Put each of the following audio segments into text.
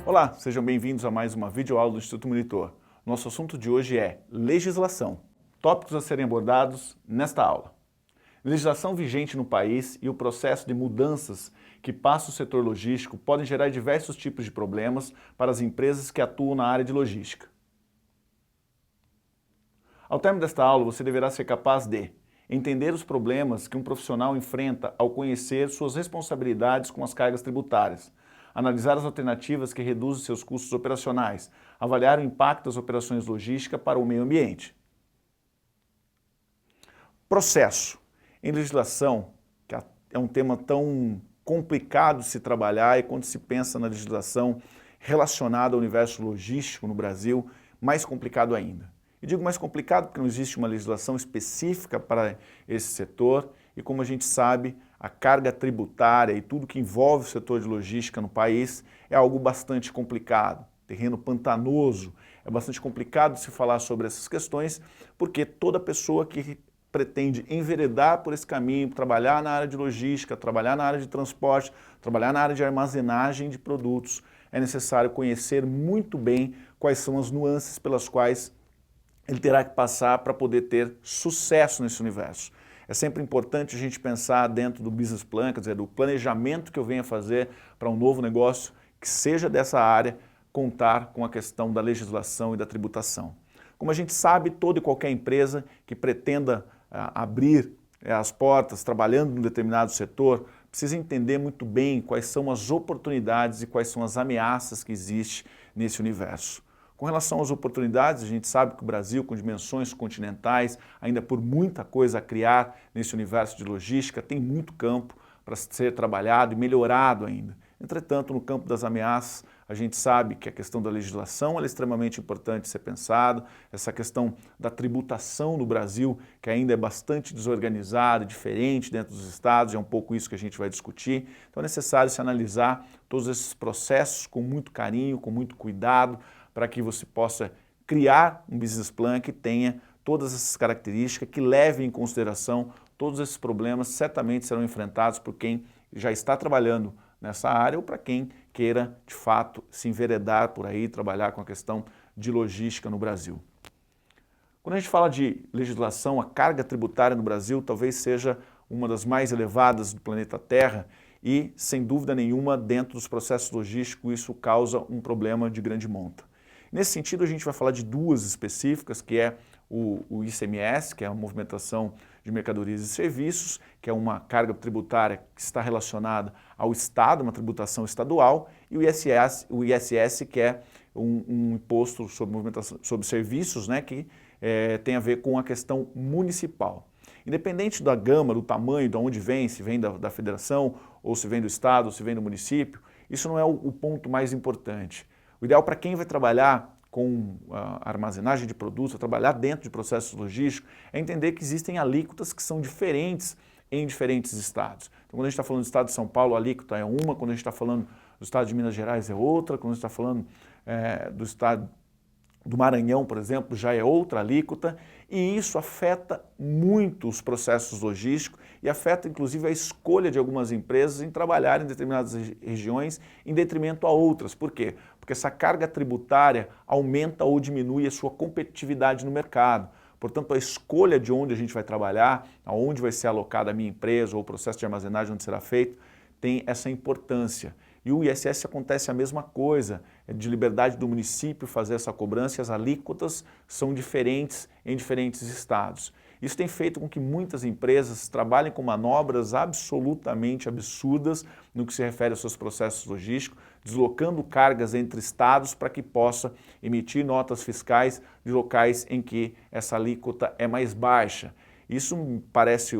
Olá, sejam bem-vindos a mais uma videoaula do Instituto Monitor. Nosso assunto de hoje é legislação. Tópicos a serem abordados nesta aula. Legislação vigente no país e o processo de mudanças que passa o setor logístico podem gerar diversos tipos de problemas para as empresas que atuam na área de logística. Ao término desta aula, você deverá ser capaz de entender os problemas que um profissional enfrenta ao conhecer suas responsabilidades com as cargas tributárias, analisar as alternativas que reduzem seus custos operacionais, avaliar o impacto das operações logísticas para o meio ambiente. Processo. Em legislação, que é um tema tão complicado de se trabalhar, e quando se pensa na legislação relacionada ao universo logístico no Brasil, mais complicado ainda. E digo mais complicado porque não existe uma legislação específica para esse setor e, como a gente sabe, a carga tributária e tudo que envolve o setor de logística no país é algo bastante complicado, terreno pantanoso. É bastante complicado se falar sobre essas questões porque toda pessoa que pretende enveredar por esse caminho, trabalhar na área de logística, trabalhar na área de transporte, trabalhar na área de armazenagem de produtos, é necessário conhecer muito bem quais são as nuances pelas quais ele terá que passar para poder ter sucesso nesse universo. É sempre importante a gente pensar dentro do business plan, quer dizer, do planejamento que eu venha fazer para um novo negócio que seja dessa área, contar com a questão da legislação e da tributação. Como a gente sabe, toda e qualquer empresa que pretenda abrir as portas trabalhando em um determinado setor, precisa entender muito bem quais são as oportunidades e quais são as ameaças que existem nesse universo. Com relação às oportunidades, a gente sabe que o Brasil, com dimensões continentais, ainda por muita coisa a criar nesse universo de logística, tem muito campo para ser trabalhado e melhorado ainda. Entretanto, no campo das ameaças, a gente sabe que a questão da legislação é extremamente importante ser pensado, essa questão da tributação no Brasil, que ainda é bastante desorganizada, diferente dentro dos estados, é um pouco isso que a gente vai discutir. Então é necessário se analisar todos esses processos com muito carinho, com muito cuidado, para que você possa criar um business plan que tenha todas essas características, que leve em consideração todos esses problemas, certamente serão enfrentados por quem já está trabalhando nessa área ou para quem queira, de fato, se enveredar por aí, trabalhar com a questão de logística no Brasil. Quando a gente fala de legislação, a carga tributária no Brasil talvez seja uma das mais elevadas do planeta Terra e, sem dúvida nenhuma, dentro dos processos logísticos, isso causa um problema de grande monta. Nesse sentido, a gente vai falar de duas específicas, que é o ICMS, que é a movimentação de mercadorias e serviços, que é uma carga tributária que está relacionada ao Estado, uma tributação estadual, e o ISS, que é um imposto sobre movimentação, sobre serviços, né, que tem a ver com a questão municipal. Independente da gama, do tamanho, de onde vem, se vem da federação, ou se vem do Estado, ou se vem do município, isso não é o ponto mais importante. O ideal para quem vai trabalhar com a armazenagem de produtos, trabalhar dentro de processos logísticos, é entender que existem alíquotas que são diferentes em diferentes estados. Então, quando a gente está falando do estado de São Paulo, a alíquota é uma, quando a gente está falando do estado de Minas Gerais é outra, quando a gente está falando do estado do Maranhão, por exemplo, já é outra alíquota, e isso afeta muito os processos logísticos e afeta inclusive a escolha de algumas empresas em trabalhar em determinadas regiões em detrimento a outras. Por quê? Porque essa carga tributária aumenta ou diminui a sua competitividade no mercado. Portanto, a escolha de onde a gente vai trabalhar, aonde vai ser alocada a minha empresa ou o processo de armazenagem onde será feito, tem essa importância. E o ISS acontece a mesma coisa, é de liberdade do município fazer essa cobrança e as alíquotas são diferentes em diferentes estados. Isso tem feito com que muitas empresas trabalhem com manobras absolutamente absurdas no que se refere aos seus processos logísticos, deslocando cargas entre estados para que possa emitir notas fiscais de locais em que essa alíquota é mais baixa. Isso parece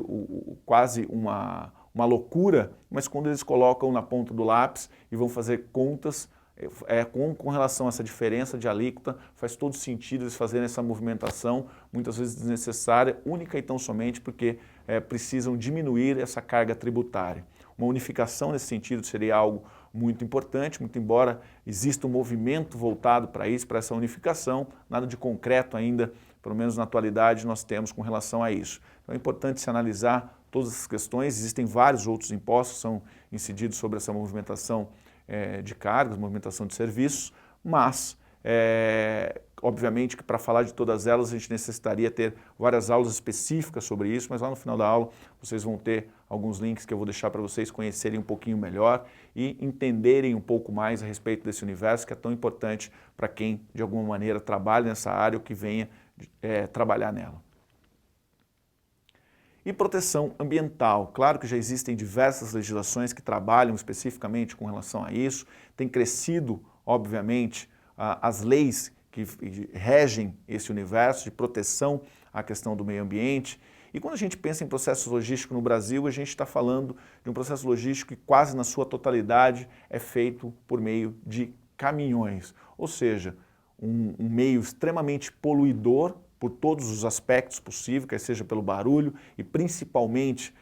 quase uma loucura, mas quando eles colocam na ponta do lápis e vão fazer contas com relação a essa diferença de alíquota, faz todo sentido eles fazerem essa movimentação, muitas vezes desnecessária, única e tão somente porque precisam diminuir essa carga tributária. Uma unificação nesse sentido seria algo muito importante, muito embora exista um movimento voltado para isso, para essa unificação, nada de concreto ainda, pelo menos na atualidade, nós temos com relação a isso. Então é importante se analisar todas essas questões, existem vários outros impostos que são incididos sobre essa movimentação de cargas, movimentação de serviços, mas obviamente que para falar de todas elas a gente necessitaria ter várias aulas específicas sobre isso, mas lá no final da aula vocês vão ter alguns links que eu vou deixar para vocês conhecerem um pouquinho melhor e entenderem um pouco mais a respeito desse universo que é tão importante para quem de alguma maneira trabalha nessa área ou que venha trabalhar nela. E proteção ambiental. Claro que já existem diversas legislações que trabalham especificamente com relação a isso, tem crescido, obviamente, as leis que regem esse universo de proteção à questão do meio ambiente. E quando a gente pensa em processo logístico no Brasil, a gente está falando de um processo logístico que quase na sua totalidade é feito por meio de caminhões, ou seja, um meio extremamente poluidor por todos os aspectos possíveis, quer seja pelo barulho e principalmente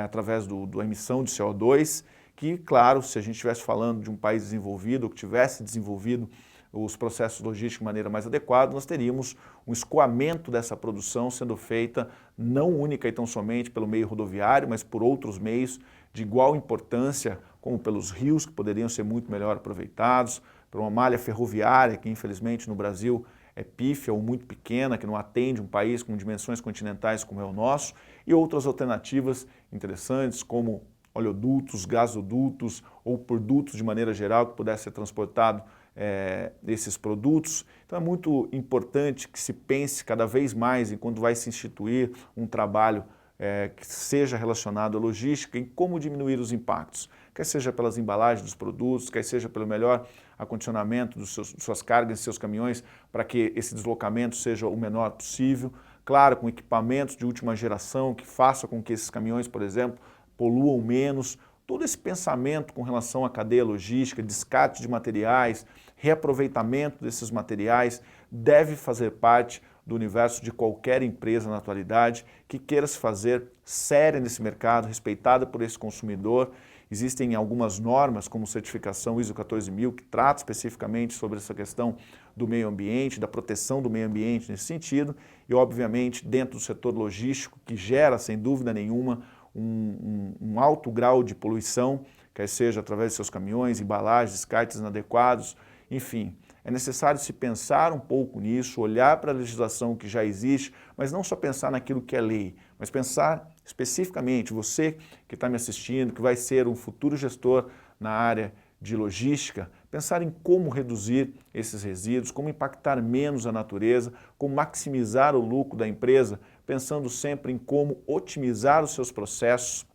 através da emissão de CO2, que, claro, se a gente estivesse falando de um país desenvolvido ou que tivesse desenvolvido os processos logísticos de maneira mais adequada, nós teríamos um escoamento dessa produção sendo feita não única e tão somente pelo meio rodoviário, mas por outros meios de igual importância, como pelos rios, que poderiam ser muito melhor aproveitados, por uma malha ferroviária, que infelizmente no Brasil é pífia ou muito pequena, que não atende um país com dimensões continentais como é o nosso, e outras alternativas interessantes como oleodutos, gasodutos ou por dutos de maneira geral que pudesse ser transportado desses produtos. Então é muito importante que se pense cada vez mais enquanto vai se instituir um trabalho que seja relacionado à logística em como diminuir os impactos, quer seja pelas embalagens dos produtos, quer seja pelo melhor acondicionamento de suas cargas e seus caminhões para que esse deslocamento seja o menor possível, claro, com equipamentos de última geração que faça com que esses caminhões, por exemplo, poluam menos. Todo esse pensamento com relação à cadeia logística, descarte de materiais, reaproveitamento desses materiais, deve fazer parte do universo de qualquer empresa na atualidade que queira se fazer séria nesse mercado, respeitada por esse consumidor. Existem algumas normas, como certificação ISO 14000, que trata especificamente sobre essa questão do meio ambiente, da proteção do meio ambiente nesse sentido, e obviamente dentro do setor logístico, que gera, sem dúvida nenhuma, um alto grau de poluição, quer seja através de seus caminhões, embalagens, descartes inadequados, enfim. É necessário se pensar um pouco nisso, olhar para a legislação que já existe, mas não só pensar naquilo que é lei, mas pensar especificamente, você que está me assistindo, que vai ser um futuro gestor na área de logística, pensar em como reduzir esses resíduos, como impactar menos a natureza, como maximizar o lucro da empresa, pensando sempre em como otimizar os seus processos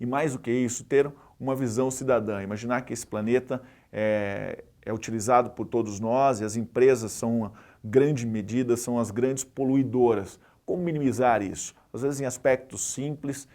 e, mais do que isso, ter uma visão cidadã, imaginar que esse planeta é utilizado por todos nós e as empresas são uma grande medida, são as grandes poluidoras. Como minimizar isso? Às vezes em aspectos simples,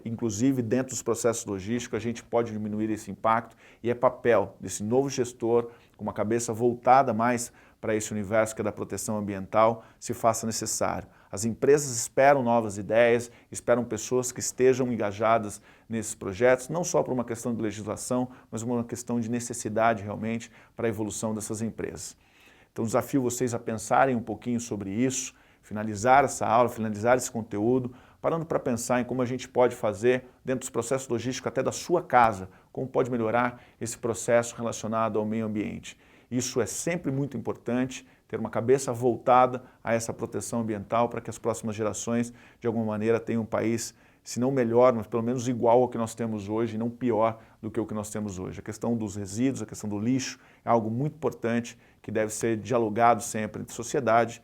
inclusive dentro dos processos logísticos, a gente pode diminuir esse impacto e é papel desse novo gestor, com uma cabeça voltada mais para esse universo que é da proteção ambiental, se faça necessário. As empresas esperam novas ideias, esperam pessoas que estejam engajadas nesses projetos, não só por uma questão de legislação, mas uma questão de necessidade realmente para a evolução dessas empresas. Então desafio vocês a pensarem um pouquinho sobre isso, finalizar essa aula, finalizar esse conteúdo, parando para pensar em como a gente pode fazer dentro dos processos logísticos até da sua casa, como pode melhorar esse processo relacionado ao meio ambiente. Isso é sempre muito importante, ter uma cabeça voltada a essa proteção ambiental para que as próximas gerações, de alguma maneira, tenham um país, se não melhor, mas pelo menos igual ao que nós temos hoje e não pior do que o que nós temos hoje. A questão dos resíduos, a questão do lixo é algo muito importante que deve ser dialogado sempre entre sociedade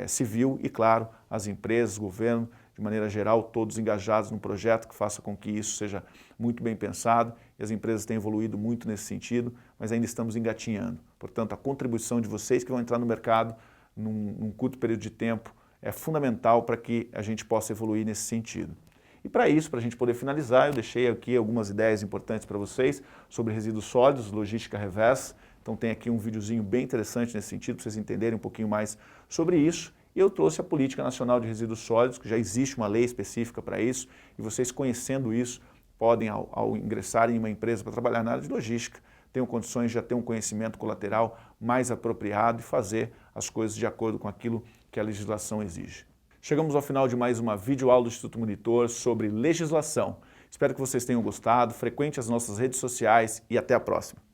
civil e, claro, as empresas, o governo, de maneira geral, todos engajados num projeto que faça com que isso seja muito bem pensado e as empresas têm evoluído muito nesse sentido, mas ainda estamos engatinhando. Portanto, a contribuição de vocês que vão entrar no mercado num curto período de tempo é fundamental para que a gente possa evoluir nesse sentido. E para isso, para a gente poder finalizar, eu deixei aqui algumas ideias importantes para vocês sobre resíduos sólidos, logística reversa. Então tem aqui um videozinho bem interessante nesse sentido, para vocês entenderem um pouquinho mais sobre isso. E eu trouxe a Política Nacional de Resíduos Sólidos, que já existe uma lei específica para isso, e vocês conhecendo isso, podem, ao ingressarem em uma empresa para trabalhar na área de logística, tenham condições de já ter um conhecimento colateral mais apropriado e fazer as coisas de acordo com aquilo que a legislação exige. Chegamos ao final de mais uma videoaula do Instituto Monitor sobre legislação. Espero que vocês tenham gostado, frequente as nossas redes sociais e até a próxima.